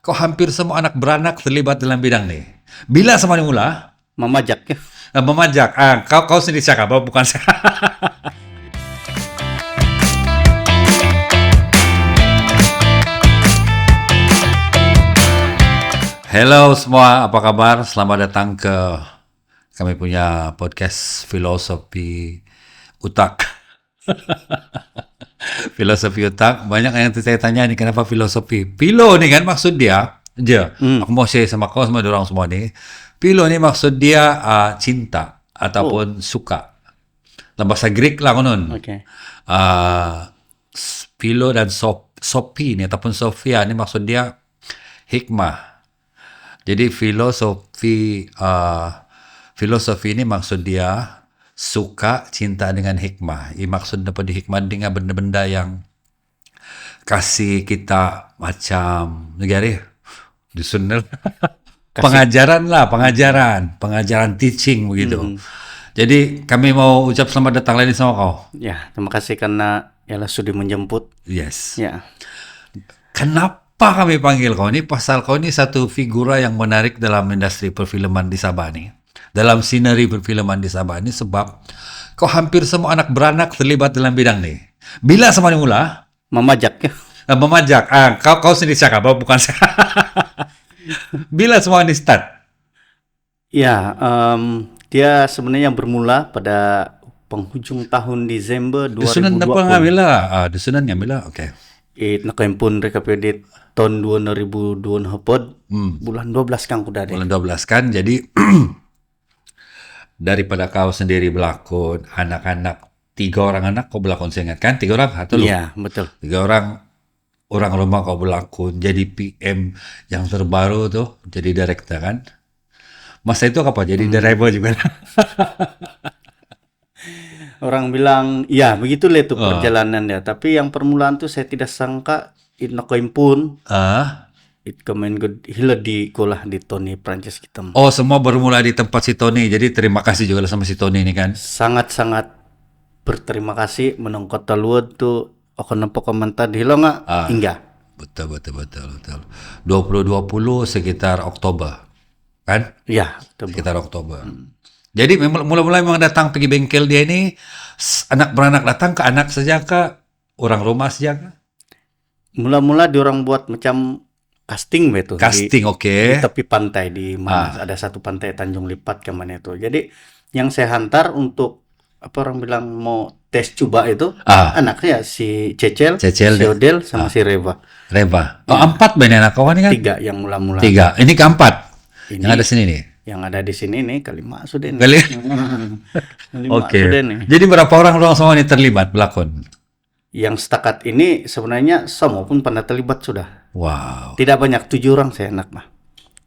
Kok hampir semua anak beranak terlibat dalam bidang nih? Bila sama mula? Memajak ya. Memajak. Kau sendiri siapa? Bukan saya. Hello semua, apa kabar? Selamat datang ke kami punya podcast Filosofi Utak. Filosofi Utak. Banyak yang saya tanya nih, kenapa filosofi? Pilo nih kan maksud dia. Aku mau share sama kau, sama orang semua nih. Pilo nih maksud dia cinta ataupun suka. Dalam bahasa Greek lah konon. Oke. Pilo dan Sophie nih ataupun Sophia ini maksud dia hikmah. Jadi filosofi ini maksud dia suka, cinta dengan hikmah. Ini maksud dapat hikmah dengan benda-benda yang kasih kita macam negara dusun pengajaran teaching begitu. Jadi kami mau ucap selamat datang lagi sama kau. Ya, terima kasih karena ialah sudah menjemput. Yes. Ya. Kenapa kami panggil kau ini? Pasal kau ini satu figura yang menarik dalam industri perfilman di Sabah nih. Dalam sineri perfilman di Sabah ini sebab kau hampir semua anak beranak terlibat dalam bidang nih. Bila sama mula? Memajak ya. Memajak. Kau sendiri siapa? Bukan saya. Bila semua ini start? Ya, dia sebenarnya bermula pada penghujung tahun Desember 2020. Dusunan apa ngambil? Dusunan ngambil. Oke. Nakempun rekapedit tahun 2020 bulan 12 kan kuda deh. Bulan 12 kan. Jadi daripada kau sendiri berlakon, anak-anak, 3 orang anak kau berlakon, saya ingat kan? 3 orang atau lu? Iya, betul. 3 orang rumah kau berlakon, jadi PM yang terbaru tuh, jadi director kan? Masa itu apa? Jadi driver juga. Orang bilang, ya begitulah itu perjalanannya. Tapi yang permulaan tuh saya tidak sangka nakempun. It komen hila di kolah di Tony Prancis kita. Oh, semua bermula di tempat si Tony. Jadi terima kasih juga sama si Tony ini kan. Sangat-sangat berterima kasih menongkot luar tuh akan nampak komentar di hilo nggak? Enggak. Betul. 2020 sekitar Oktober. Kan? Iya, betul. Sekitar Oktober. Jadi mula-mula memang datang pergi bengkel dia ini anak beranak datang ke anak saja ke orang rumah saja ke? Mula-mula diorang buat macam casting betul. Casting, oke. Di tepi pantai di mana ada satu pantai Tanjung Lipat ke mana itu. Jadi yang saya hantar untuk apa orang bilang mau tes coba itu anaknya si Cecel, si Odel sama si Reva. Oh, 4 benar anak kawan kan? 3 yang mula-mula. 3. Ini keempat. Yang ada sini nih. Yang ada di sini nih kelima sudah nih. Oke. Sudah nih. Jadi berapa orang semua ini terlibat belakon? Yang setakat ini sebenarnya semua pun pernah terlibat sudah. Wow. Tidak banyak, 7 orang saya anak mah.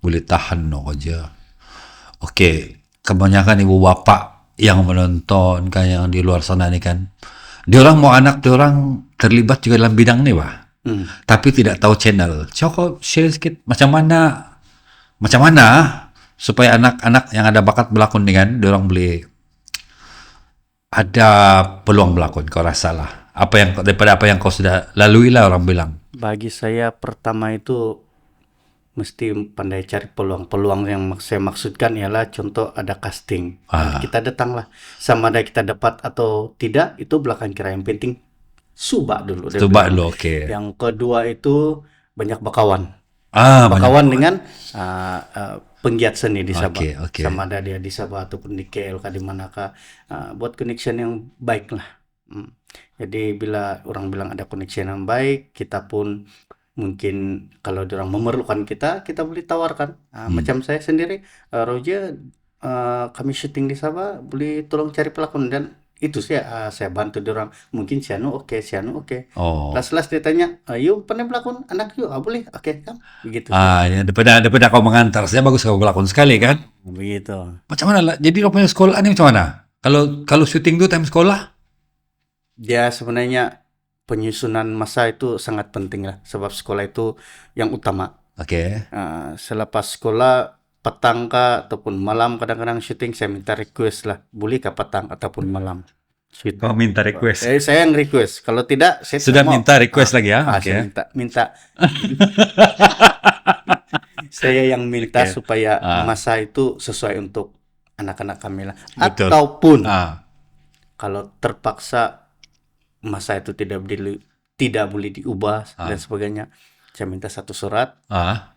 Boleh tahan no aja. Oke, kebanyakan ibu bapak yang menonton kan yang di luar sana nih kan. Diorang mau anak diorang terlibat juga dalam bidang nih, Wah. Tapi tidak tahu channel. Coba share sedikit macam mana supaya anak-anak yang ada bakat berlakon nih kan, diorang boleh ada peluang berlakon, kau rasa lah. Daripada apa yang kau sudah lalui lah orang bilang. Bagi saya pertama itu mesti pandai cari peluang yang saya maksudkan ialah contoh ada casting. Nanti kita datanglah. Sama ada kita dapat atau tidak itu belakang kira, yang penting subak dulu. Oke. Yang kedua itu banyak bakawan. Bakawan dengan penggiat seni di Sabah. Okay. Sama ada dia di Sabah ataupun di KL di manakah, buat connection yang baik lah. Jadi bila orang bilang ada connection yang baik, kita pun mungkin kalau orang memerlukan kita boleh tawarkan. Macam saya sendiri, Roger, kami syuting di Sabah, boleh tolong cari pelakon, dan itu saya bantu orang. Mungkin Sianu oke. Las dia tanya, yuk pandai pelakon anak yuk, boleh, oke kan? Begitu. Ya, daripada kau mengantar, saya bagus kau pelakon sekali kan? Begitu. Macam mana lah? Jadi kau punya sekolah ini macam mana? Kalau syuting itu time sekolah? Dia sebenarnya penyusunan masa itu sangat penting lah, sebab sekolah itu yang utama. Oke. Selepas sekolah petang kah ataupun malam kadang-kadang syuting, saya minta request lah, boleh kah petang ataupun malam. Kau minta request? Saya yang request. Kalau tidak, saya sudah mau. Minta request lagi ya? Saya minta. Saya yang minta Oke. supaya Ah, masa itu sesuai untuk anak-anak kami lah. betul. Ataupun Ah, kalau terpaksa masa itu tidak boleh diubah dan ah, sebagainya, saya minta satu surat, ah.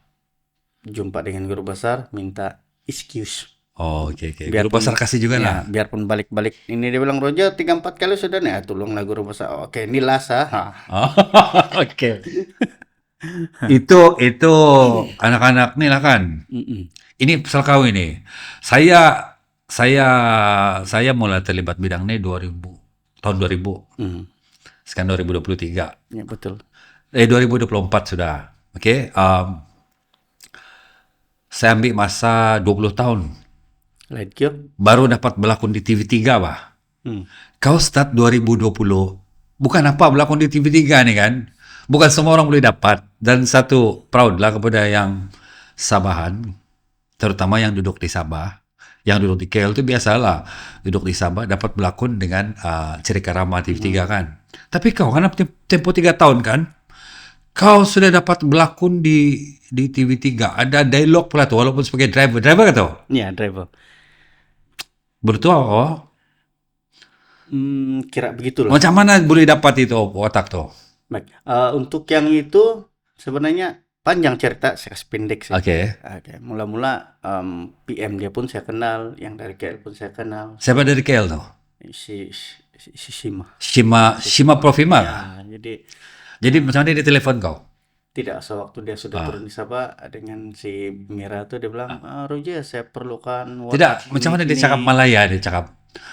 jumpa dengan guru besar, minta excuse. Oh, oke, oke. Guru besar Biarpun kasih juga lah. ya, biarpun balik-balik ini dia bilang Roja 3-4 kali sudah nih, tolonglah guru besar. Oke, ini lasa. Oh, oke. Itu anak-anak nih lah kan. Mm-mm. Ini pasal kau ini. Saya saya saya mulai terlibat bidang ini 2000 tahun 2000. Mm. Sekarang 2023. Ya betul. 2024 sudah. Oke. Saya ambil masa 20 tahun. Light cure. Baru dapat berlakon di TV3, bah. Mm. Kau start 2020. Bukan apa berlakon di TV3 nih kan. Bukan semua orang boleh dapat. Dan satu proud lah kepada yang Sabahan. Terutama yang duduk di Sabah. Yang duduk di KL itu biasalah. Duduk di Sabah dapat berlakon dengan Cerita Rama TV3 kan. Tapi kau kan tempo 3 tahun kan. Kau sudah dapat berlakon di TV3. Ada dialog pula tuh walaupun sebagai driver. Driver kata? Ya, driver. Bertua oh. Kira begitulah. Macam mana boleh dapat itu otak tuh? Baik. Untuk yang itu sebenarnya panjang cerita, saya kasih pendek sih. Oke. Oke, mula-mula PM dia pun saya kenal, yang dari KL pun saya kenal. Siapa dari KL tuh? Si Sima. Shima Profima. Ya, Jadi macam mana dia telepon kau? tidak sewaktu dia sudah turun di Sabah dengan si Mira tuh dia bilang, Roger saya perlukan Tidak, watak macam mana dia ini." cakap Malaya dia cakap.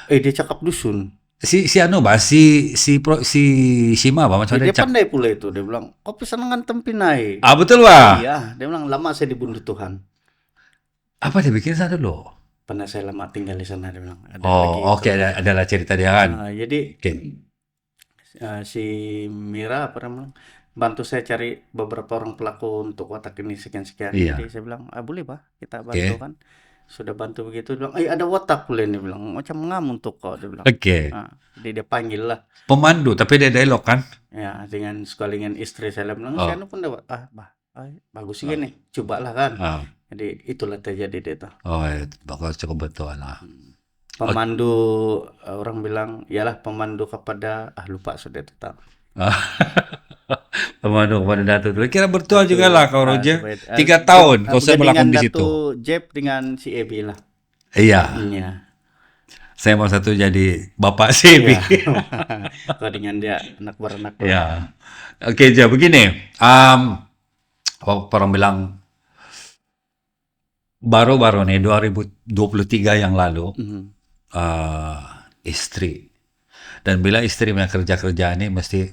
Dia cakap dusun. Si anu bah, si Shima bah macam mana Dia dia cakap. pandai pula itu. Dia bilang, kau bisa ngantem pinai. Ah betul bah. Iya, dia bilang lama saya dibunuh Tuhan. Apa dia bikin sana dulu? Pernah saya lama tinggal di sana, dia bilang. Ada lagi Oh, oke adalah cerita dia kan. jadi Oke. si Mira apa namanya bantu saya cari beberapa orang pelaku untuk watak ini sekian-sekian. Iya. Jadi saya bilang, boleh bah kita Oke. bantu kan. Sudah bantu begitu, dia bilang, ada watak pula ini, bilang macam ngam untuk kau, dia bilang. Oke. Jadi dia panggil lah. Pemandu tapi dia dialog kan. Ya, dengan sekalian istri saya bilang, Oh. saya pun dapat, bagus juga nih, cobalah kan. Ah. Jadi itulah terjadi dia tuh. Oh, bakal cukup betul lah. Pemandu, orang bilang, iyalah pemandu kepada, lupa sudah tetap. Pemandu kepada Datuk. Kira bertua juga lah kau Roger. supaya- 3 tahun kau sudah dengan berlakon di situ. Dato' Jeb dengan si Ebi lah. Iya. Iya. Saya mau satu jadi bapak Sebi. Iya. Kalau dengan dia anak beranak. Ya. Oke, jadi begini. Orang bilang baru-baru nih 2023 yang lalu Mhm. istri. Dan bila istri punya kerja-kerja ini mesti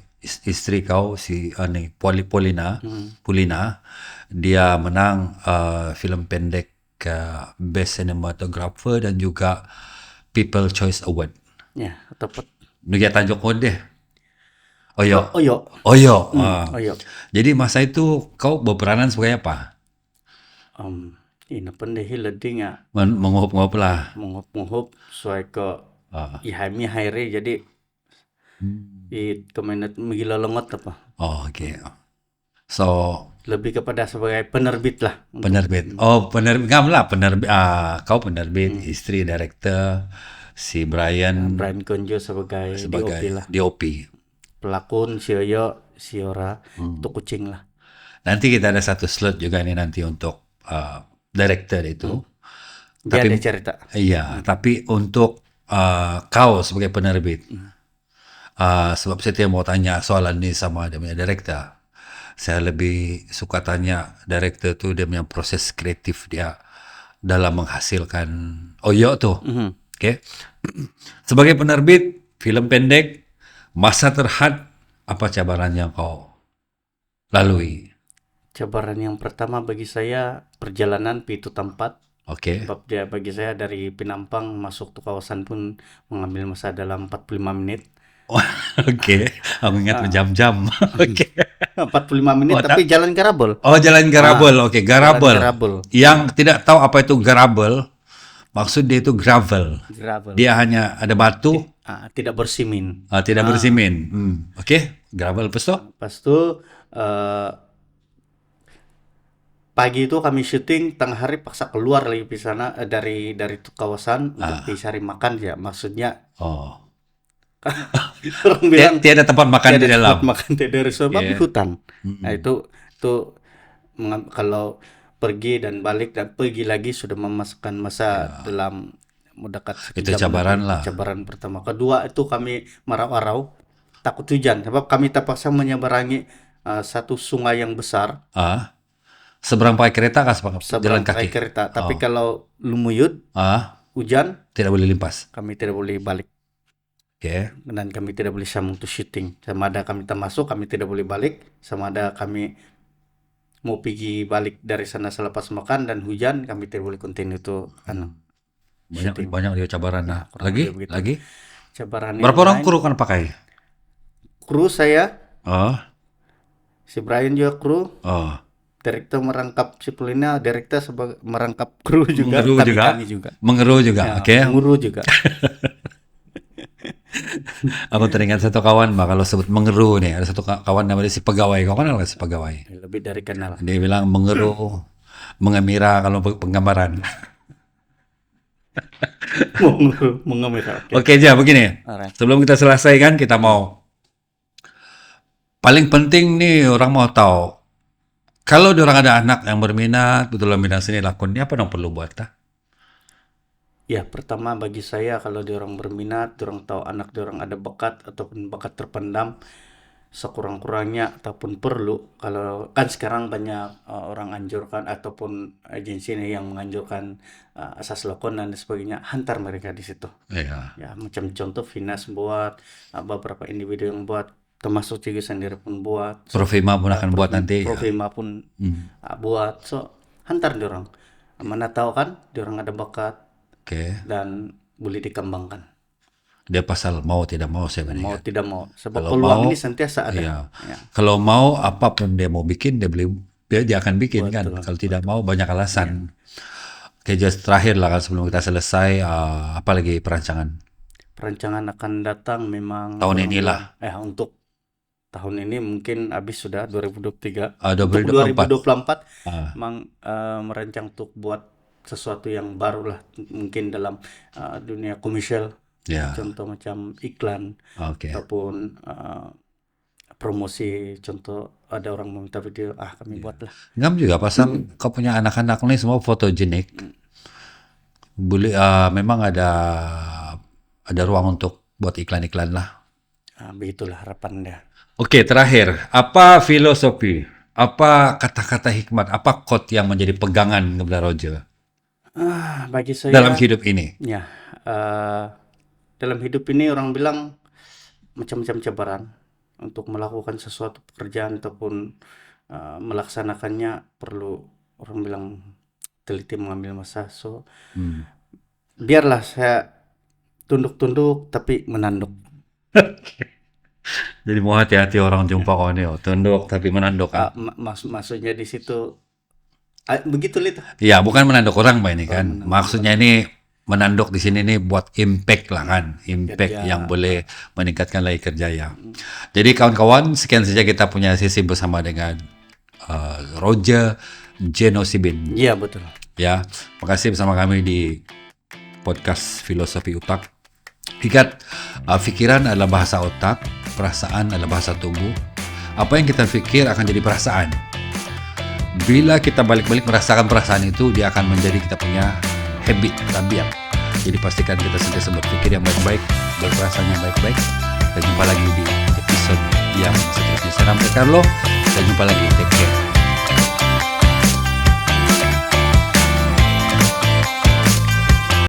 istri kau si nih Polina, dia menang film pendek Best Cinematographer dan juga People Choice Award. Ya, tepat. Nugia Tanjung Kode. Oyo. Oyo. Oyo. Oyo. Jadi masa itu kau berperanan sebagai apa? Ini pendeh leding ya, Menguap-nguap lah. mengup-ngup sesuai ke ihami hairi, jadi kemenet menggila lengot apa. Oh, oke. So, Lebih kepada sebagai penerbit lah. penerbit. Oh, penerbit. Ngam lah penerbit. Kau penerbit, istri director, si Brian Brian Konjo sebagai DOP lah. DOP. Pelakon si Oyo, si Ora, untuk kucing lah. Nanti kita ada satu slot juga nih nanti untuk director itu. Dia Tapi ada cerita. iya, tapi untuk kau sebagai penerbit. Sebab saya mau tanya soalan ini sama dia punya director. Saya lebih suka tanya director tuh dia punya proses kreatif dia dalam menghasilkan Oyo tuh. Oke. Sebagai penerbit film pendek masa terhad apa cabaran yang kau lalui? Cabaran yang pertama bagi saya perjalanan pintu tempat. Oke. Sebab dia bagi saya dari Pinampang masuk ke kawasan pun mengambil masa dalam 45 menit. Oke. Aku ingat berjam-jam. Oke. 45 menit tapi jalan garabel. Oh, jalan garabel. Oke, garabel. Jalan garabel. Yang tidak tahu apa itu garabel, maksud dia itu gravel. Gravel. Dia hanya ada batu, Tidak bersimin. tidak bersimin. Oke, gravel lepas tu? Lepas itu pagi itu kami syuting, tengah hari paksa keluar lagi di sana dari tuh kawasan untuk cari makan ya. Maksudnya Oh. orang bilang Tiada tempat makan di tiada dalam. tempat makan dari sebab Iya. di hutan. Mm-mm. Nah itu kalau pergi dan balik dan pergi lagi sudah memasukkan masa dalam mendekat Itu sekejam cabaran lagi. lah. Cabaran pertama. Kedua itu kami marau-marau, takut hujan sebab kami terpaksa menyeberangi satu sungai yang besar Seberang pakai kereta kah jalan seberang kaki? pakai kereta. Tapi kalau lumuyut hujan Tidak boleh limpas. kami tidak boleh balik Oke. dan kami tidak boleh sambung to syuting. Sama ada kami termasuk kami tidak boleh balik, sama ada kami mau pergi balik dari sana selepas makan dan hujan kami tidak boleh continue itu syuting. Banyak dia cabaran. Nah, kurang lagi lebih begitu. lagi. Cabaran Berapa yang orang lain, kru kan pakai? kru saya, si Brian juga kru, Oh. direktur merangkap si Polina, direktur merangkap kru juga, Mengeru juga. kami juga. Mengeru juga. Ya, Oke. menguru juga. Aku teringat satu kawan, Mbak, kalau sebut mengeru nih, ada satu kawan namanya si pegawai. Kau kenal nggak si pegawai? Lebih dari kenal. Dia bilang mengeru, mengemira kalau penggambaran. Mengemira. Oke, aja begini. Alright. Sebelum kita selesaikan, kita mau paling penting nih orang mau tahu. Kalau orang ada anak yang berminat betul dalam bidang seni lakon, ini apa yang perlu buat ta? Ya, pertama bagi saya kalau diorang berminat, diorang tahu anak diorang ada bakat ataupun bakat terpendam, sekurang-kurangnya ataupun perlu, kalau kan sekarang banyak orang anjurkan ataupun agensi nih yang menganjurkan asas lakon dan sebagainya, hantar mereka di situ. Iya. Ya, macam contoh Finas buat, beberapa individu yang buat, termasuk Cigi sendiri pun buat. Profima pun akan buat nanti. Profima pun buat. So, hantar diorang. Mana tahu kan diorang ada bakat. Oke. Dan boleh dikembangkan. Dia pasal mau tidak mau sebenarnya. Mau tidak mau. Sebab Kalau peluang mau, ini sentiasa ada. Iya. Ya. Kalau mau apapun dia mau bikin, dia akan bikin. Betul, Kan. Kalau tidak mau banyak alasan. Oke, just terakhir lah kan sebelum kita selesai, apalagi perancangan. Perancangan akan datang memang Tahun inilah. untuk tahun ini mungkin habis sudah 2023. 2024. Memang merancang untuk buat sesuatu yang baru lah, mungkin dalam dunia komersial. Ya. Contoh macam iklan ataupun promosi, contoh ada orang meminta video, kami buatlah. Ngam juga pasal kau punya anak-anak nih semua fotogenik. Boleh, memang ada ruang untuk buat iklan-iklan lah. Begitulah harapan dia. Oke, terakhir, apa filosofi, apa kata-kata hikmat, apa quote yang menjadi pegangan kepada Roger Bagi saya dalam hidup ini? Ya, dalam hidup ini orang bilang macam-macam cabaran untuk melakukan sesuatu pekerjaan ataupun melaksanakannya perlu, orang bilang, teliti mengambil masa. So, biarlah saya tunduk-tunduk tapi menanduk. Jadi mau hati-hati orang jumpa kau nih, tunduk tapi menanduk. Maksudnya di situ begitu itu. Ya, bukan menanduk orang Pak ini kan. Maksudnya ini menanduk di sini nih buat impact lah kan, impact yang boleh meningkatkan lagi kerja ya. Jadi kawan-kawan, sekian saja kita punya sesi bersama dengan Roger Genosibin. Iya, betul. Ya, makasih bersama kami di podcast Filosofi Otak. Ingat, pikiran adalah bahasa otak, perasaan adalah bahasa tubuh. Apa yang kita pikir akan jadi perasaan. Bila kita balik-balik merasakan perasaan itu, dia akan menjadi kita punya habit, tabiat. Jadi pastikan kita sentiasa berpikir yang baik-baik, berperasaan yang baik-baik. Dan jumpa lagi di episode yang seterusnya. Saya Ram Carlo, dan jumpa lagi. Take care.